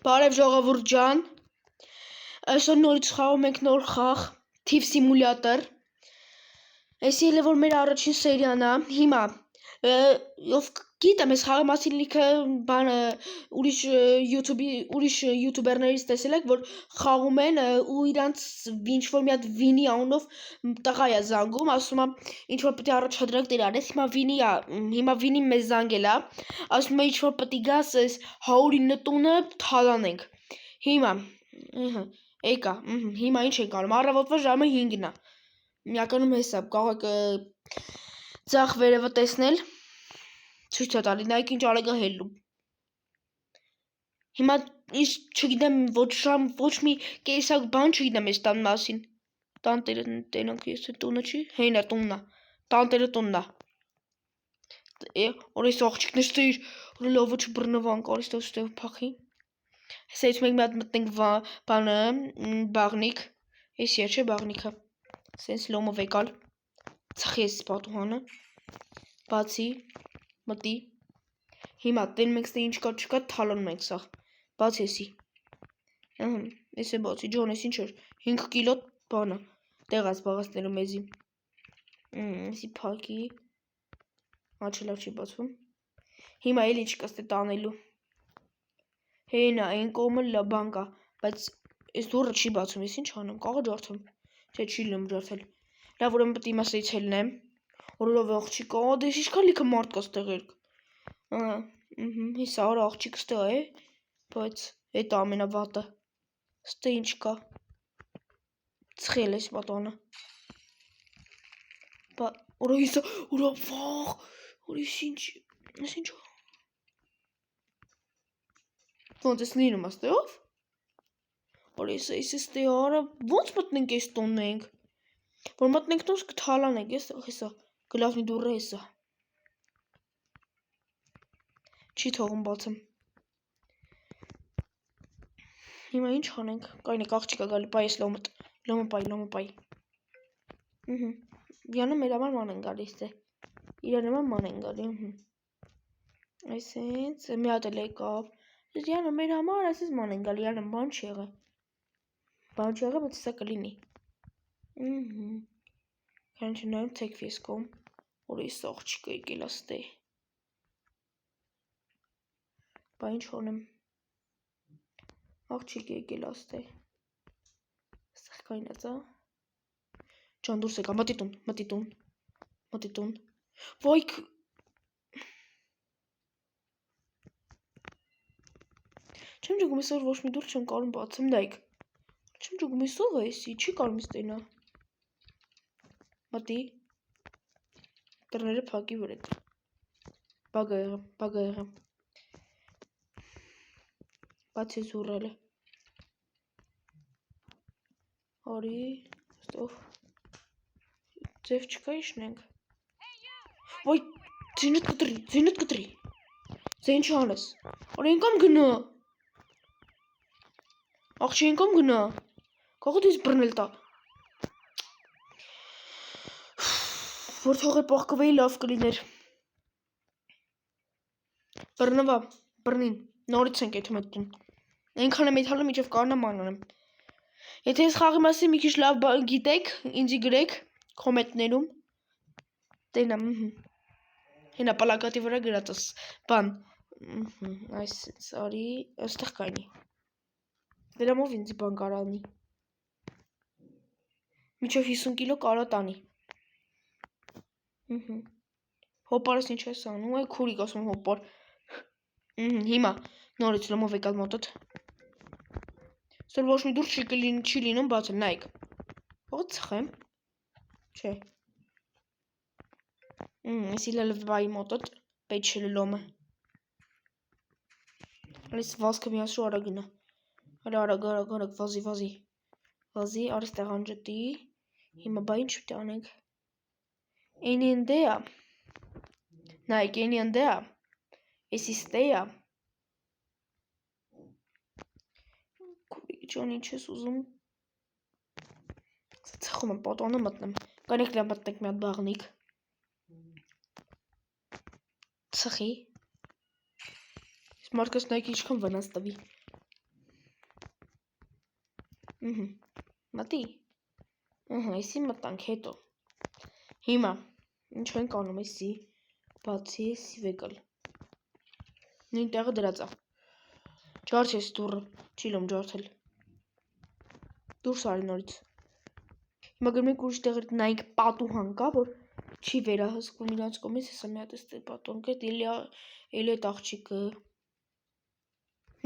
Բարև ժողովուրդ ջան, այսօր նորից խաղում ենք նոր խաղ, թիվ սիմուլյատոր, այսի էլ է որ մեր առաջին սերիան է, հիմա, ով գիտեմ այս խաղի մասին լիքը բան ուրիշ յութուբերներից տեսել եք, որ խաղում են ու իրանց ինչ-որ մի հատ Վինի անունով տղա է զանգում, ասում է ինչ-որ պետք է առաջադրակ դեր արես, հիմա Վինի մեզ զանգել է, ասում է ինչ-որ պետք է գաս այս 109 տունը թալանենք, հիմա, եկա, հիմա ինչ ենք անում, առավոտվա ժամը 5-ն է, միականում հեսա, կարող եք ձախ վերևը տեսնել, ցույց է տալի, նայեք ինչ արագ է հելնում, հիմա ինչ չգիտեմ, ոչ մի կեսակ բան չգիտեմ այս տան մասին, տան տերը տենանք ես տունը չի, հենա տունն է, տան տերը տունն է, որ այս աղջիկն ստեիր, որ լովը չբռնվան, կարի ստեղ փախի, Սեյց մենք մի հատ մտնենք բանը, բաղնիկ, ես եր չէ բաղնիքը, սենց լոմով եկալ, ծխի ես պատուհանը, բացի, մտի, հիմա տենում ենք ստե ինչ կա չկա, թալանում ենք սաղ, բաց եսի, ես է բացի, ջոն ես ինչ էր, 5 կիլո բանը, տեղաց բաղացնելու մեզի, եսի պակի, աչը լավ չի բացվում, հիմա էլ ինչ կա ստե տանելու, Հենա, այն կողմը բան կա, բայց այս դուռը չի բացում, ես ինչ անեմ, կարող ջարդեմ, չէ չի լինում ջարդել, լավ ուրեմն պետք է իմաստ էից հելնեմ, որով աղջիկ, դες ինչքան լիքը մարդ կա ստեղ երկ, հիսա արա աղջիկ ստեղ է, բայց էտ ամենավատը, ստե ինչ կա, ծխել ես պատանը, ուրա հիսա, ուրա վաղ, ուրա ես ինչ Ոնց ես լինում աստեով, որ ես ստե արա, ոնց մտնենք ես տոնն ենք, որ մտնենք տոնս կթալանենք, հեսա, գլավնի դուրը հեսա, չի թողում բացեմ, հիմա ինչ հանենք, կայնեք աղջիկա գալի, պայ ես լոմը պայ, յանը մեր համար ման են գալի ստե, իրան նման ման են գալի, այսենց, մի հատ էլ եկավ, Յանը մեր համար այսպես ման են գալի, յանը բան չի եղել, բայց սա կլինի, Քան չնայում թեքվի ես կողմ, որ ես աղջիկը եկել աստե, բա ինչ հոնեմ, աղջիկ եկել աստե, ստեղ կայնած Ջան դուրս եկա, մտի տուն, վայք, չեմ ճգում ես որ ոչ մի դուր չեմ կարում բացեմ, նայք, չեմ ճգում ես ով է եսի, չի կարում ես տենա, մտի, դռները փակի վրետ, բագա եղեմ, բաց ես ուրել է, արի, ստով, ձև չկա իշնենք, վայ, ձինըտ կտրի, ձեն չանես, որ ենքամ գնա, աղջի ենքամ գնա, կաղոտ ես բրնել տա, որ թող է պաղկվեի լավ կլիներ, բրնվա, բրնին, նորից ենք եթում էտ տուն, ենքան եմ եթալում իջև կարնամ անանեմ, եթե ես խաղի մասի մի քիչ լավ գիտեք, ինձի գրեք, կոմենտներում, տենամ, հենա պալակատի վրա գրածս, բան, այսպես արի, աստեղ կայնի, դրամով ինձի բան կարանի, միջև 50 կիլո կարա տանի, հոպարս ինչ ես անում, այ քուրիկ ասում հոպար, հիմա, նորից լոմով եկալ մոտոտ, սր ոչ մի դուր չի լինում բացել, նայք, ողդ ծխեմ, չէ, եսի լլվայի մոտոտ, պետ շել լոմը, այս վազքը միասու արա գնա, արագ, վազի, արի ստեղ անջտի, հիմա բա ինչ պիտի անենք, էնի ընդեա, նայք էնի ընդեա, եսի ստեա, քուրիկ ջան ինչ ես ուզում, ծխում եմ պատանը մտնեմ, կանեք լավ մտնենք մի հատ բաղնիկ, ծխի, մարդկս նայք ինչքան վնաս տվի, Մտի։ Այսի մտանք հետո։ Հիմա ինչ ենք անում էսի, բացի էսի վեկալ։ Նույն տեղը դրած է։ Ջարդ ես դուռը, չի լում ջարդել։ Դուրս արի նորից։ Հիմա գնում ենք ուրիշ տեղեր նայենք պատուհան կա, որ չի վերահսկվում իրանց կողմից, հեսա մի հատ էստեղ պատուհան կա, էլի այդ աղջիկը։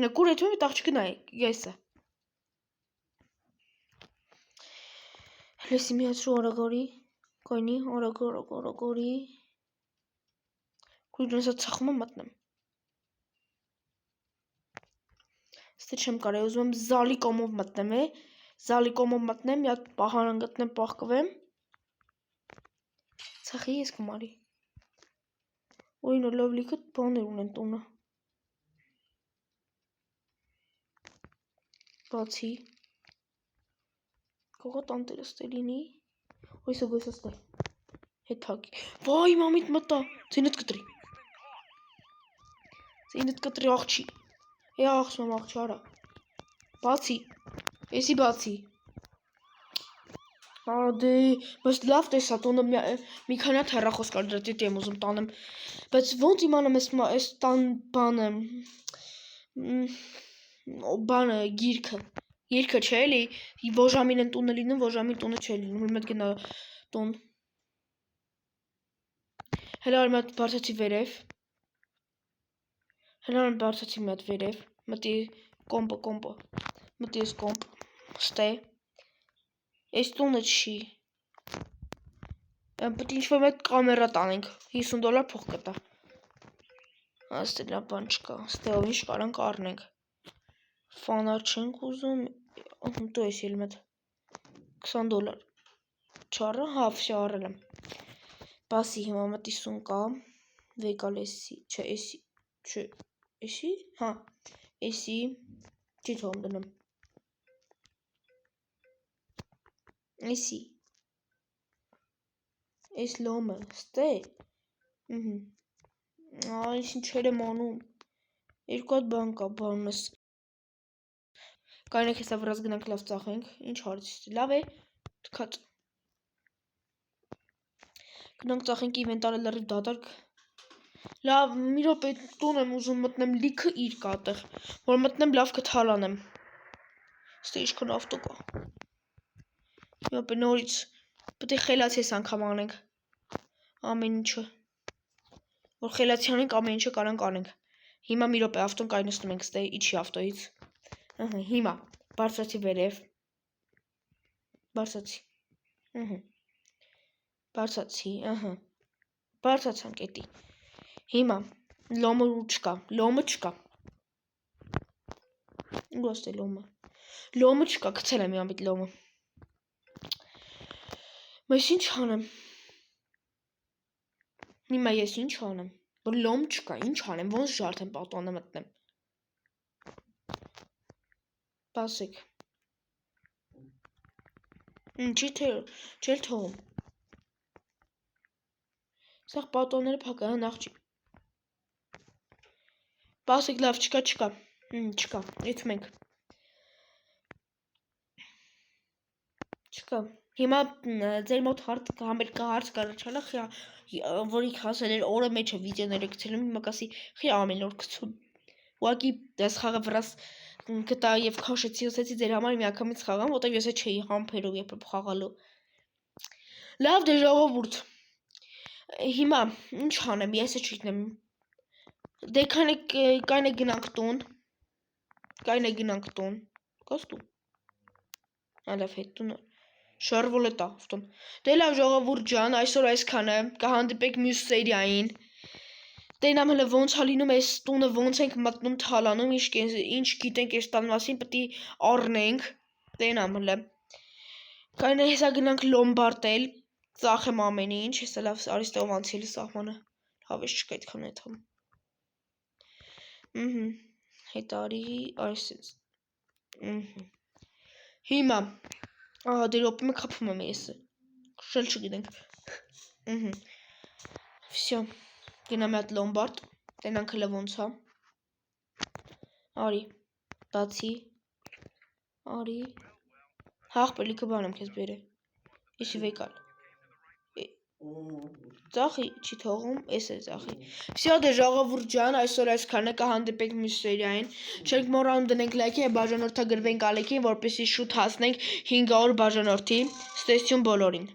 Նա կուր այդ այդ աղջիկը նայ, եսը։ Լեսի մի հատ շու արագորի, կայնի, արագորի։ Կույր նեսա ծախում եմ մտնեմ։ Ստե չեմ կարա, ուզում եմ զալի կոմով մտնեմ է, զալի կոմով մտնեմ, մի հատ պահարան գտնեմ, պահկվեմ։ Ծախի ես կմարի։ Օրինը լավ լիքը բաներ ունեն տունը։ Բացի։ Կողա տանտերը ստելինի։ Ոյսը գույսը ստե։ Հետ թակի։ Վայ, մամիտ մտա, ձինըտ կտրի։ Ձինըտ կտրի աղջի։ Աղջում եմ աղջի արա։ Բացի, էսի բացի։ Դե, բայց լավ տեսա, տոնը մի քանի հատ հեռախոս կար դրա դիտի եմ ուզում տանեմ, բայց ոնց իմանամ այս տան բանը, գիրքը չէ էլի, ոժամին են տունը լինում, ոժամին տունը չէ լինում, մետ գնա տուն։ Հելա արի մատ բարցացի վերև, մտի կոմպը, մտի ես կոմպ, ստե, ես տունը չի, պտ ինչ-որ մետ կամերա տանենք, $50 փող կտա, աստե նա բան չկա, ստե ով ինչ կարանք արնենք, ֆանար չենք ուզում, դու ես էլ մետ, $20, չարը, վսյա արել եմ, բասի հիմա մտի սուն կա, վեկալ էսի, չէ էսի, չէ, էսի, հա, էսի, չի թողում դնեմ, էսի, էս լոմը, ստե, այս ինչեր եմ անում, երկու հատ բան կա, բանս, կայնեք հեսա վրազ գնանք լավ ծախենք, ինչ հարցիս, լավ է, թքած, գնանք ծախենք իվենտարը լրիվ դատարկ, լավ, մի րոպե տուն եմ ուզում մտնեմ լիքը իր կա տեղ, որ մտնեմ լավ կթալանեմ, ստե իշխքան ավտո կա, մի րոպե նորից, պետք է խելացի ես անգամ անենք, ամեն ինչը, որ խելացի անենք ամեն ինչը կարանք անենք, հիմա մի րոպե ավտոն կայնստում ենք ստե իջի ավտոից, հիմա, բարցացի վերև, բարցացանք էտի, հիմա, լոմը չկա, ու ոստե լոմը չկա, կցել եմ յամիտ լոմը, մեզ ինչ հանեմ, հիմա ես ինչ անեմ, որ լոմ չկա, ինչ անեմ, ոնց ժարդեմ պատանը մտնեմ, բասեք, չել թողում, սաղ պատոները պակա, նախջի, բասեք լավ, չկա, եթում ենք, չկա, հիմա ձեր մոտ համեր կա հարց կարաչանա, որի հասել էր օրը մեջ է վիդեոները գցելում, հիմա կասի խի ամեն օր գցում, ուղակի դες խաղը վրաս գտա և քաշեցի, ուսեցի ձեր համար մի ակամից խաղամ, ոտև ես չէի համպերով երբ խաղալու, լավ դե ժողովուրդ, հիմա ինչ հանեմ, ես չգիտեմ, դե կայնե գնանք տուն, կաս տուն, լավ հետ տուն, շարվոլետ ավտոն, դե լավ ժողովուրդ ջան, այսօր այսքանը, կհանդիպեք մյուս սերիային, տենամ հլը ոնց հալինում ես տունը ոնց ենք մտնում թալանում, ինչ գիտենք ես տան մասին, պտի առնենք, տենամ հլը, կայնե հեսա գնանք լոմբարտել, ծախեմ ամեն ինչ, հեսա լավ արիստով անցիելի սաղմանը, լավ ես չկա այդքան էթում, հետ արի, այսենց, հիմա, դե ռոպիմը կապում եմ եսը, շել չգիտենք, վսյո, գնամ հատ լոմբարդ, տենանք հլը ոնց հա, արի, բացի, արի, Հաղպելիքը բան եմ քեզ բերե։ Իշի վեկալ։ Ծախի չի թողում, էս է ծախի։ Всё դե ժողովուրդ ջան, այսօր այսքանը կհանդիպենք մյուս սերիային։ Չենք մոռանում դնենք լայքի եւ բաժանորդագրվենք ալիքին, որպեսզի շուտ հասնենք 500 բաժանորդի։ Ստեսություն բոլորին։